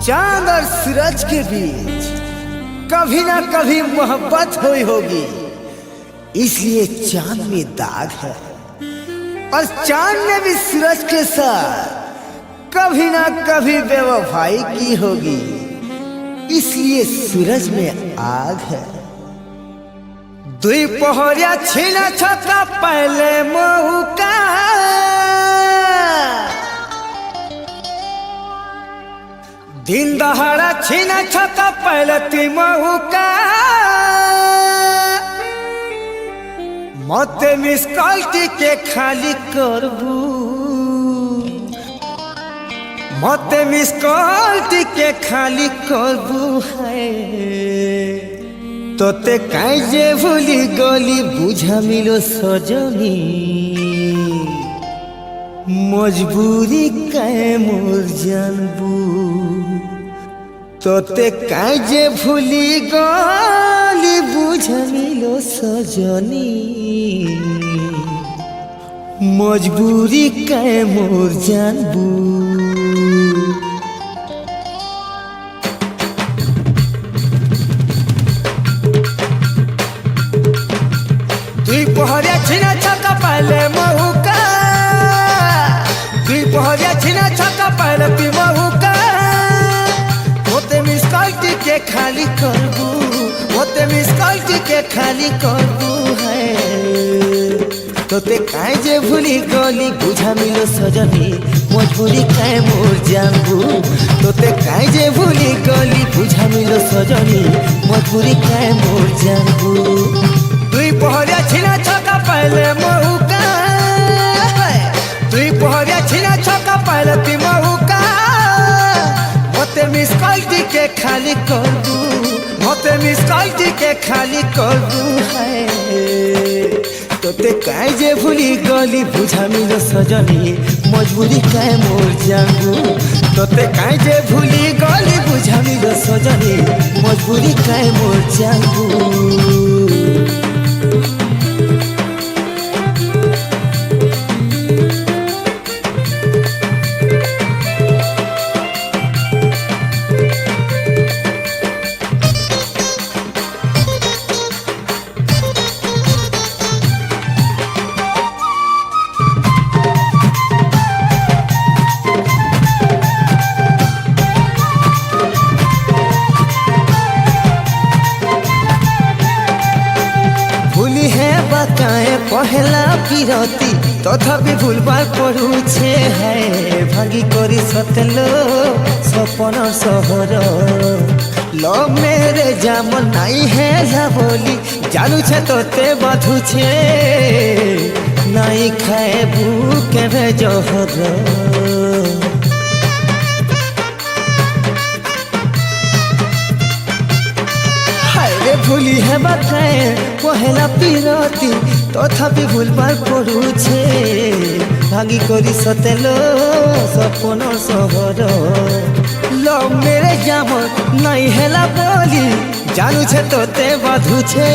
चांद और सूरज के बीच कभी ना कभी मोहब्बत हुई होगी, इसलिए चांद में दाग है। और चांद ने भी सूरज के साथ कभी ना कभी बेवफाई की होगी, इसलिए सूरज में आग है। दुई पहरिया छीना छता पहले मौका, दिन दहाड़ा छीना छता पहले ती मौका। मते मिस कॉल के खाली करबू, मते मिस कॉल के खाली करबू है। तोते काजे भूली गली बुझा मिलो सजनी, मजबूरी काए मोर जानबू। तोते काजे भूली गली बुझा मिलो सजनी, मजबूरी काए मोर जानबू। पहरिया छीना छका पहले महुका, दुई पहरिया छीना छका पहले पी महुका। होते मिस कॉल के खाली करबू, होते मिस कॉल के खाली करबू है। तोते काहे जे भूली गली बुझा मिलो सजनी, मजबूरी काहे मोर जानबू। तोते काहे जे भूली गली बुझा मिलो सजनी, मजबूरी काहे मोर जानबू। दुई पहरिया छीना छका पहले महुका, दुई पहरिया छीना छका पहले ती महुका। मते मिस कॉल के खाली करबू, मते मिस कॉल के खाली करबू है। तोते काहे जे भूली गली बुझा मिलो सजनी, मजबूरी काहे मोर जानबू। तोते काहे जे भूली गली बुझा मिलो सजनी, मजबूरी काहे मोर जानबू। पहला पिरती तथापि भूलबार पड़ुछे है। भागी करी सतलो सपन सहर, लव मेरे जाम नाई है बोली जानू छे तोते बाधुछे। नाई खाए बुके भे जहर, भूली है बाकाए पहला पिरती तथापि भूलबार पड़ुछे। भागी करी सतेलो सपन सहर, लव मेरे जाम नाई हेला बोली जानू छे तोते बाधुछे।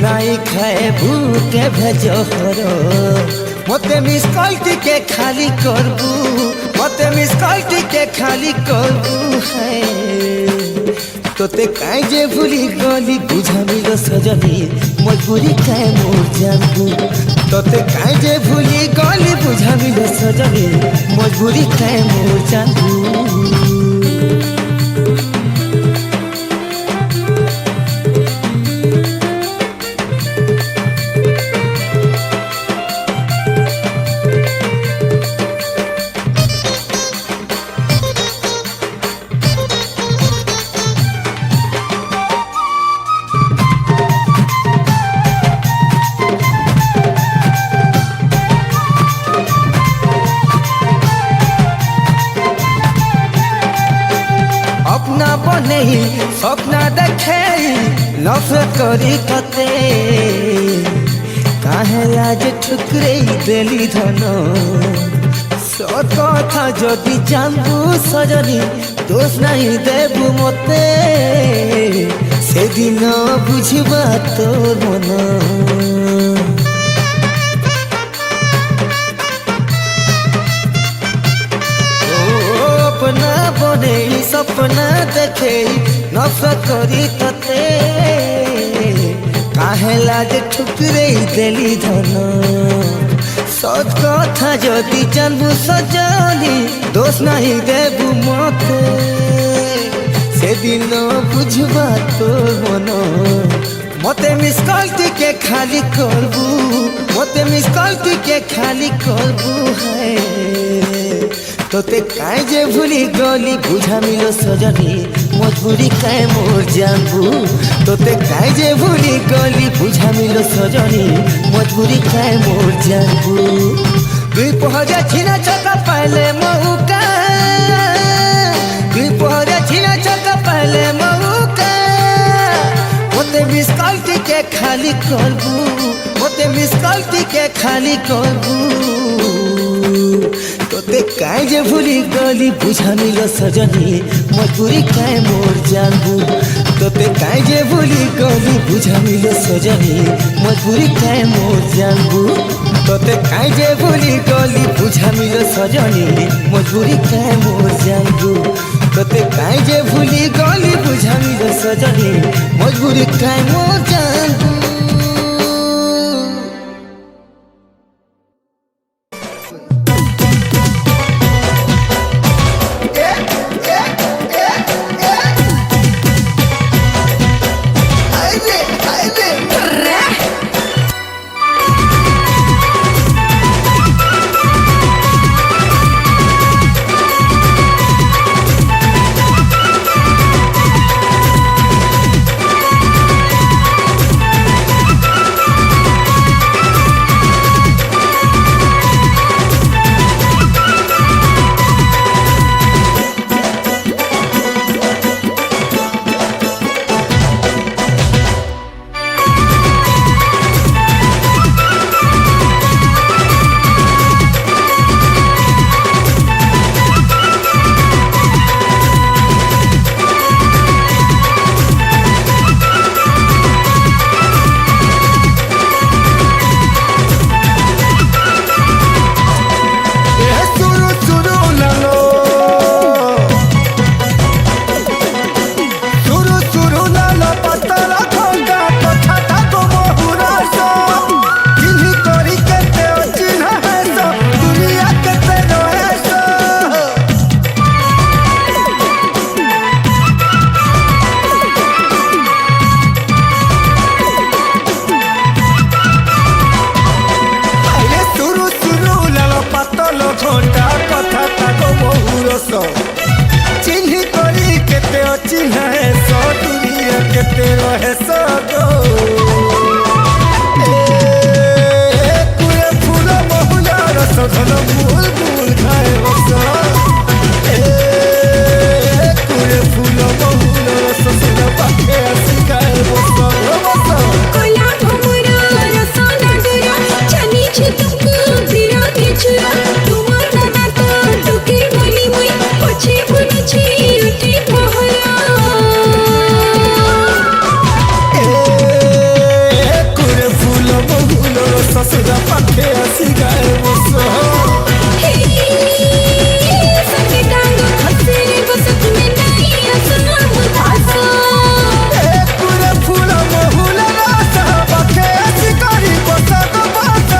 नाई खाए भूके भेजहर, मते मिस कॉल के खाली करबू, मते मिस कॉल के खाली करबू है। तोते काहे जे भूली गली बुझा मिलो सजनी, मजबूरी काहे मोर जानबू। तोते काहे जे भूली गली बुझा मिलो सजनी, मजबूरी काहे मोर जानबू। नहीं सपना देखे नफरत करी कते, काहे आज ठुकरे देली धन। सत कथा जदि जानबू सजनी, दोष नहीं देबू मते। से दिन बुझबा तोर मन, अपना बन काहे लागे ठुकरे देली धन सच कथा जदि जानबू सजनी दोष नहीं देबू मते से दिन बुझबा तो मन मते मिस कॉल के खाली करबू मते मिस कॉल के खाली करबू है तोते काहे जे भूली गली बुझा मिलो सजनी मजबूरी काहे मोर जानबू तोते काहे जे भूली गली बुझा मिलो सजनी मजबूरी काहे मोर जानबू दुई पहरा छिना चका पहले मौका दुई पहरा छिना चका पहले मौका मोते मिस कॉल के खाली करबू मोते मिस कॉल के खाली करबू तोते काहे जे भूली गली बुझा मिलो सजनी मजबूरी काहे मोर जानबू तोते काहे जे भूली गली बुझा मिलो सजनी मजबूरी काहे मोर जानबू तोते काहे जे भूली गली बुझा मिलो सजनी मजबूरी काहे मोर जानबू तोते काहे जे भूली गली बुझा मिलो सजनी मजबूरी काहे मोर जानबू चिन्ह करी केते चिन्ह है सो दुनिया केते रहे सो गो पूरे फूल बहुला रस घन मूल मूल खाए बस पूरे फूल बहुला रस सुन पाके सिखाए बस कोला भमरा रसना डरा चनी छितक बिरा केचरा तुमार ना तो टुकी बोली मुई पछे बुनछी उठी पहरा कुरे फूल बहुल ससुरा पाखे आसी गाए बस संगे टांग खसे बस तुम्हें नहीं असना मुतासा कुरे फूल बहुल रस पाखे आसी करी बस बस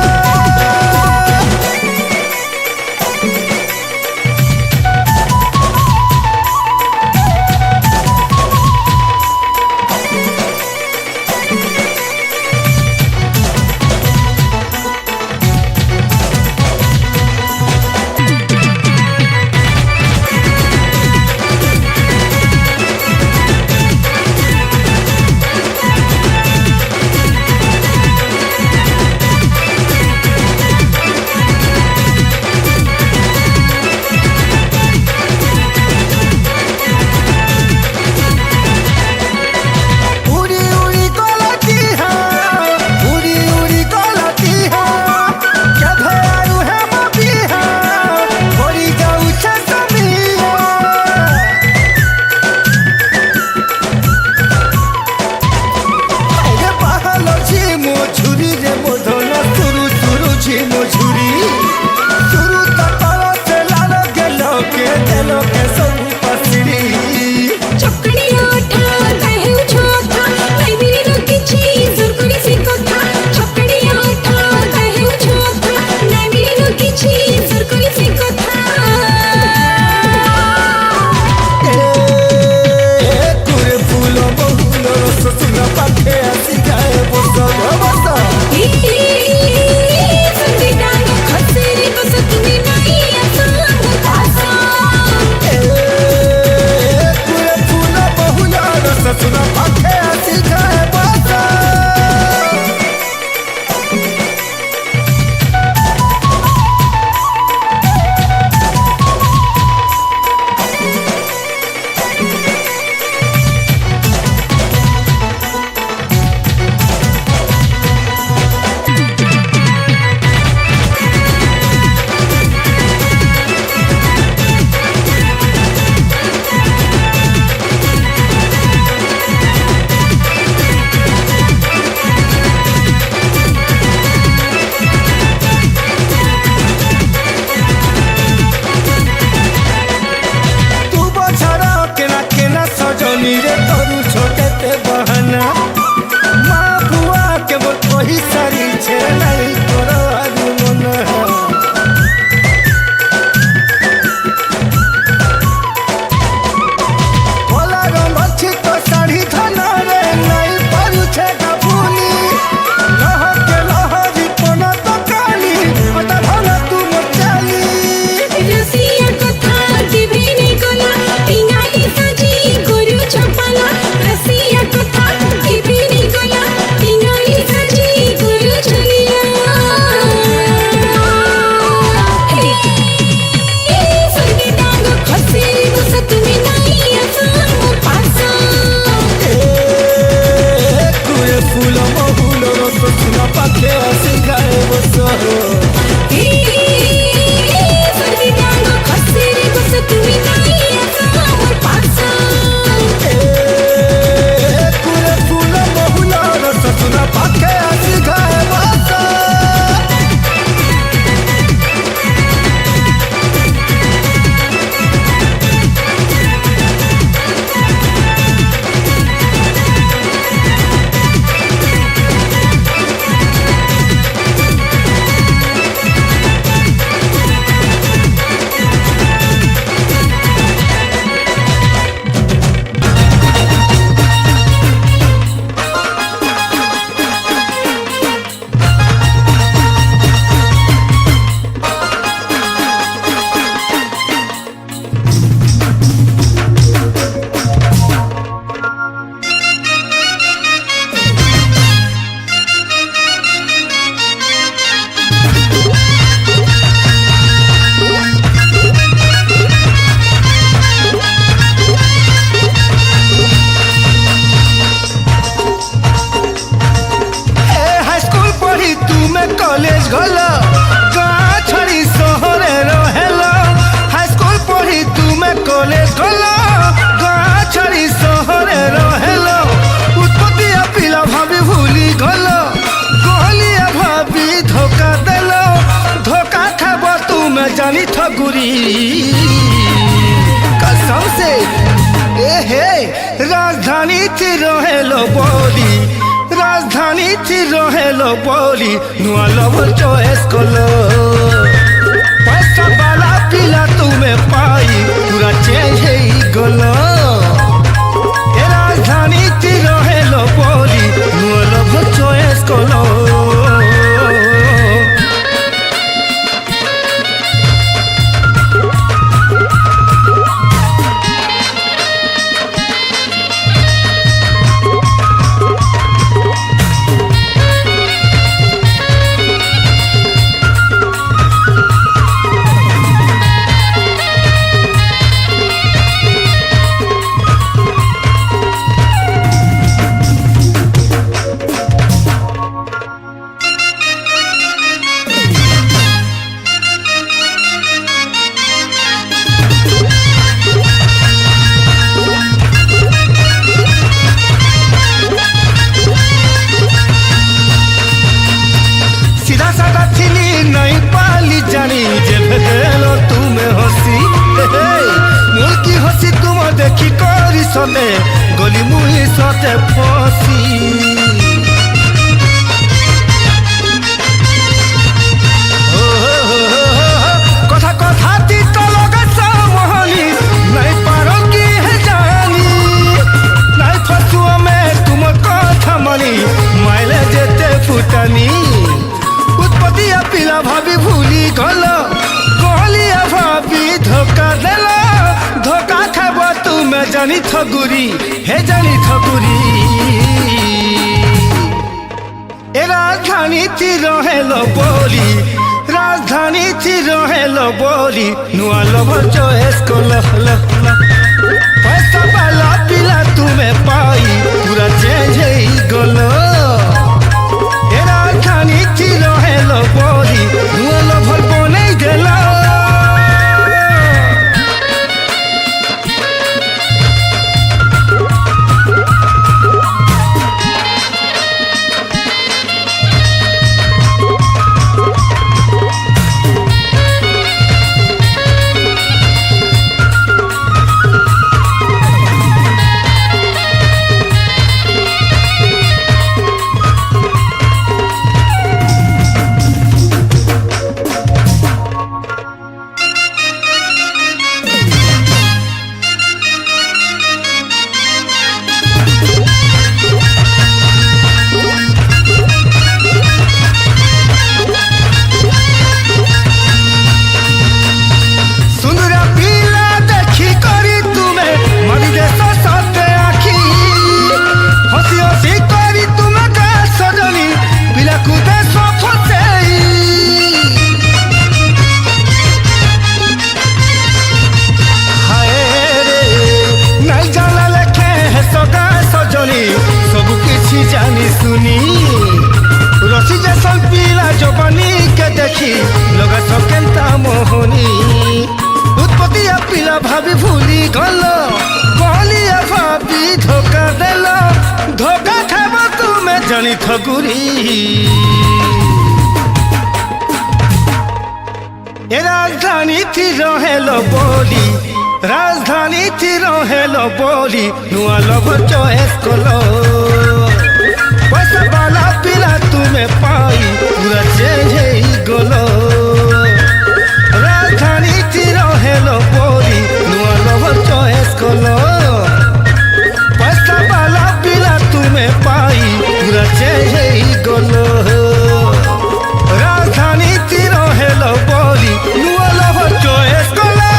कॉलेज गल गाँ छड़ी सहरे रहेल हाई स्कूल पढ़ी तुमे कॉलेज गल गाँ छड़ी सहरे रहेल उत्पत्ति पिला भाभी भूली गल कहलिए भाभी धोखा देल धोखा खाब तुमे जानी ठगुरी कसम से हे राजधानी थी रहेलो बोली राजधानी थी रहेलो बोली नुआ लव चॉइस कलो पैसा वाला पिला तुम्हें पाई पूरा चेंज है गलो राजधानी थी रहेलो बोली नुआ लव चॉइस कलो नहीं पाली जानी जे भेलो तुम्हें हसी मुल्की हसी तुम देखी करी सते गली मुही सते फसी कथा कथा ती तो लगे मोहनी नहीं पारो की है जानी नहीं फसुआ में तुम कथा मनी माइले जेते फुटानी उत्पत्तिया पिला भाभी भूली गल कहलिए भाभी धोखा देल धोखा खाब तुमे जानी ठगुरी हे जानी ठगुरी ए राजधानी थी रहेलो बोली राजधानी थी रहेलो बोली नुआ लव चॉइस कलो पैसा वाला पिला तुम्हें पाई पूरा चेंज है गलो राजधानी थी रहेलो बोली नुआ लव बने गेला जानी सुनी रसी जैसन पीला जवानी के देखी लगा सकेंता मोहनी उत्पत्ति पीला भाभी भूली गल कहलिए भाभी धोखा देल धोखा खाब तुमे जानी ठगुरी राजधानी थी रहेलो बोली राजधानी थी रहेलो बोली नुआ लव चॉइस कलो पैसा वाला पिला तुम्हें पाई पूरा चेंज है गलो राजधानी थी रहेलो बोली नुआ लव चॉइस कलो पैसा वाला पिला तुम्हें पाई पूरा चेंज है गलो राजधानी थी रहेलो बोली नुआ लव चॉइस कलो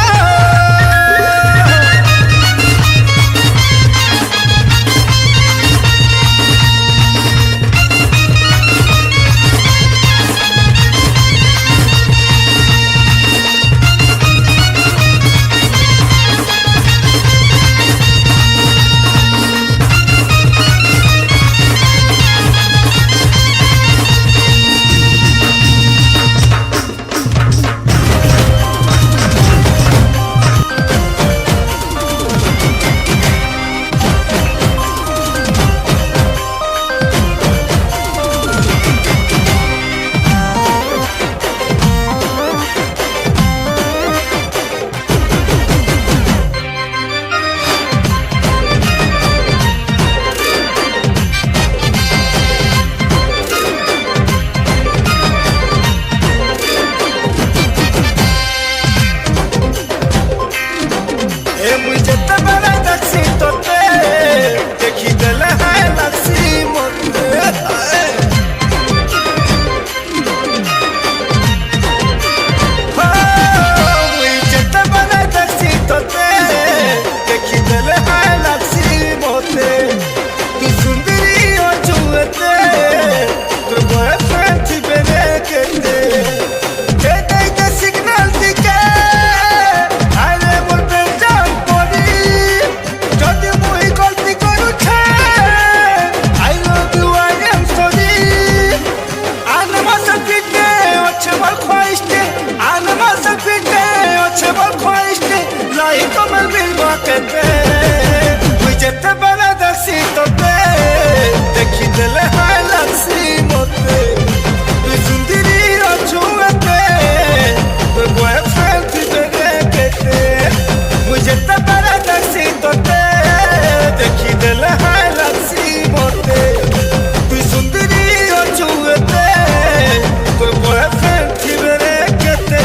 केते मुई जेते बेले देखसी तोते देखी देले हाय लागसी मोते तुई सुंदरी अछुएते तोर बॉयफ्रेंड थिबे केते मुई जेते बेले देखसी तोते देखी देले हाय लागसी मोते तुई सुंदरी अछुएते तोर बॉयफ्रेंड थिबे केते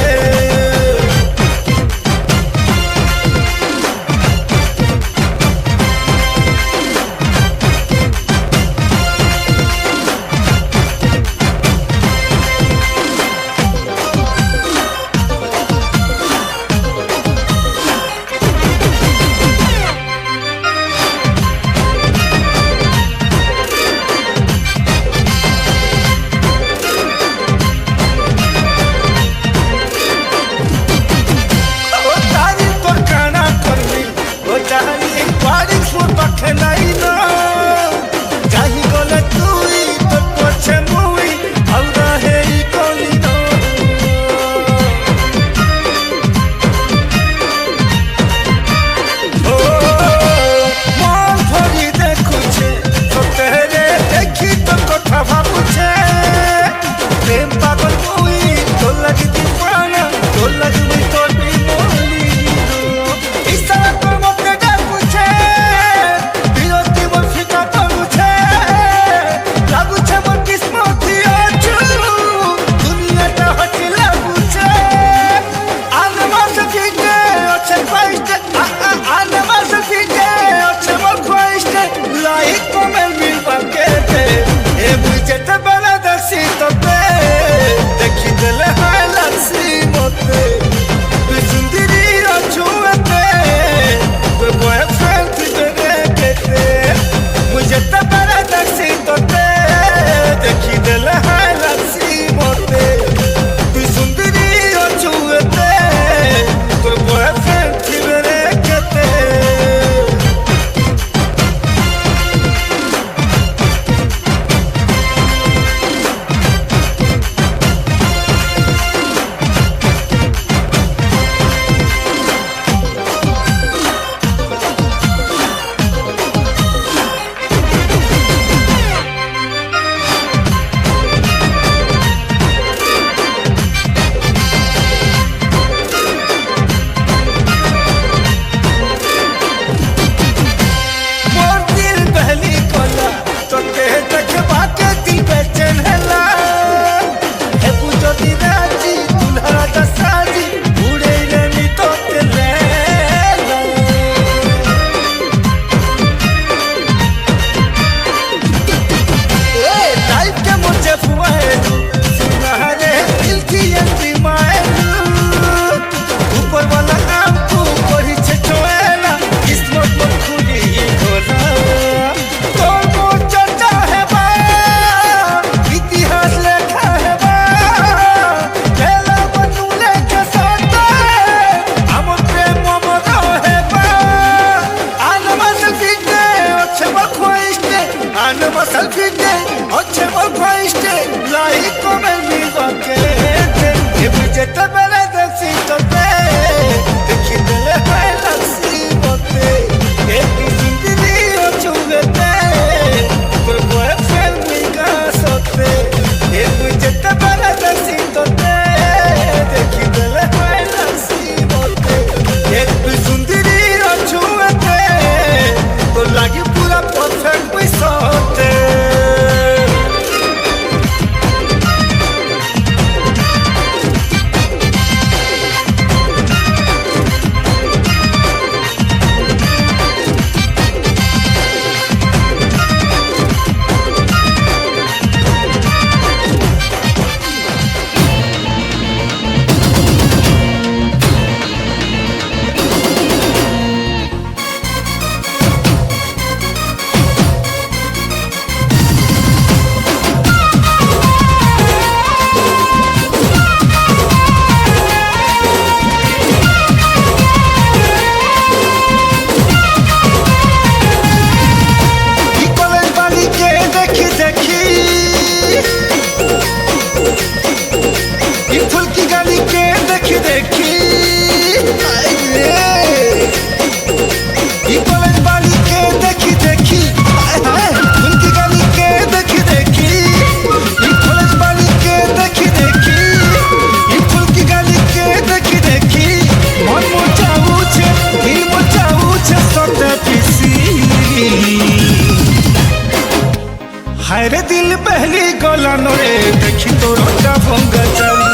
गलानो रे देखी तोरटा भंगा चाली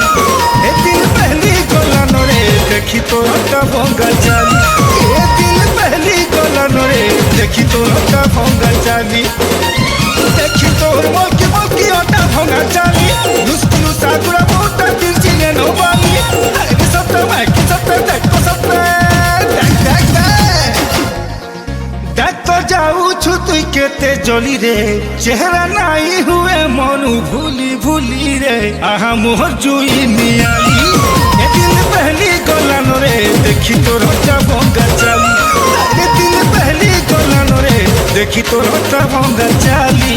ए दिन पहली गलानो रे देखी तोरटा भंगा चाली ए दिन पहली गलानो रे देखी तोरटा भंगा चाली देखी तोर मलकी मलकी अटा भंगा चाली लुसकुलु सागुरा मोटा तिरचिने नोबाली अरे सत्ता माइकी सत्ता देखो सत्ता देख तो जाऊ छु तुई केते जली रे चेहरा नाई हुए मनु भूली भूली रे आहा मोहर जुई नियाली ए दिन पहली गलानो रे देखी तोर हटा भंगा चाली ए दिन पहली गलानो रे देखी तोर हटा भंगा चाली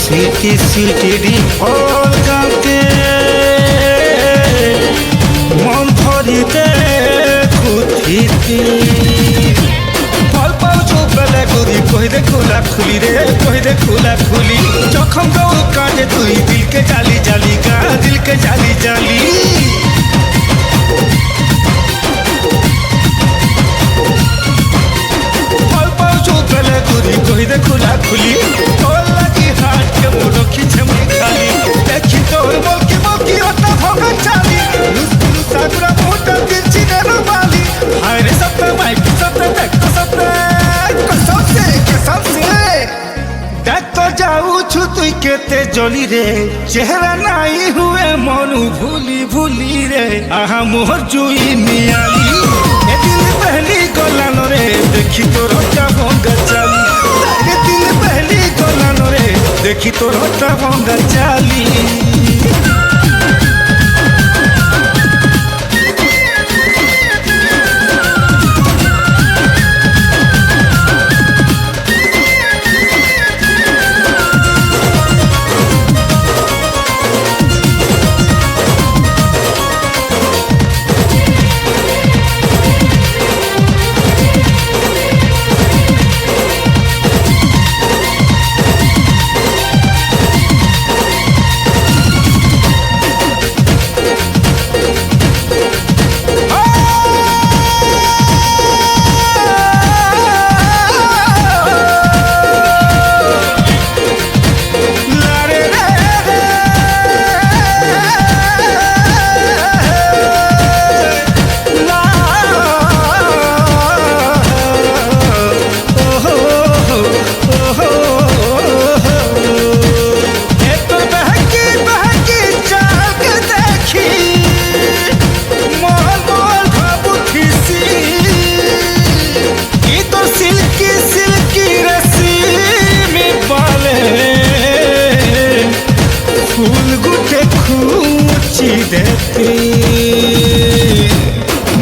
सिटी सिटी डी ऑल गाके मन भरिते खुथिती फल पाऊ चोपले गुरी कहि दे खुला खुली रे कहि दे खुला खुली जखम गौ काटे तुई दिल के जाली जाली का दिल के जाली जाली फल पाऊ चोपले गुरी कहि दे खुला खुली देखी तोर मलकी मलकी अटा भंगा चाली लुसकुलु सागुरा मोटा तिरचिने नोबाली हाय रे सत्ता माइकी सत्ता देखो सत्ता कसम से देख तो जाऊ छु तुई केते जली रे चेहरा नाई हुए मनु भूली भूली रे आहा मोहर जुई नियाली ए दिन पहली गलानो रे देखी तोर हटा भंगा चाली ए दिन पहली गलानो रे देखी तोर हटा भंगा चाली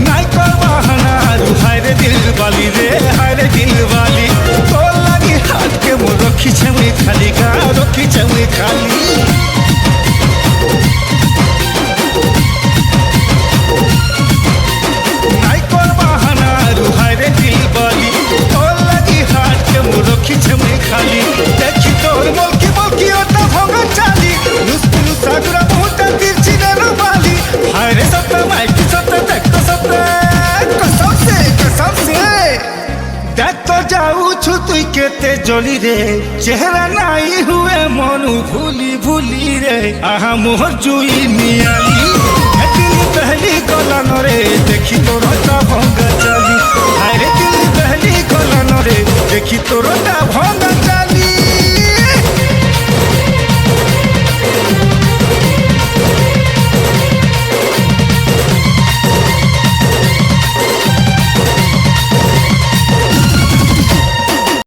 नाई कर बहाना हाय रे दिल वाली रे हाय रे दिल वाली तो लगी हाथ के मोर रखी छमी खाली का रखी छमी खाली नाई कर बहाना हाय रे दिल वाली तो लगी हाथ के मोर रखी छमी खाली देखी तोर मलकी मलकी अटा भंगा चाली लुसकुलु सागुरा मोटा तिरचिने नोबाली हाय रे सत्ता माइकी सत्ता देखो सत्ता कसम से देख तो जाऊ छु तुई केते जली रे चेहरा नाई हुए मनु भूली भूली रे आहा मोहर जुई नियाली दहली गलन रे देखी तोर भंग चली, हाय रे दिल दहली गलन रे देखी तोर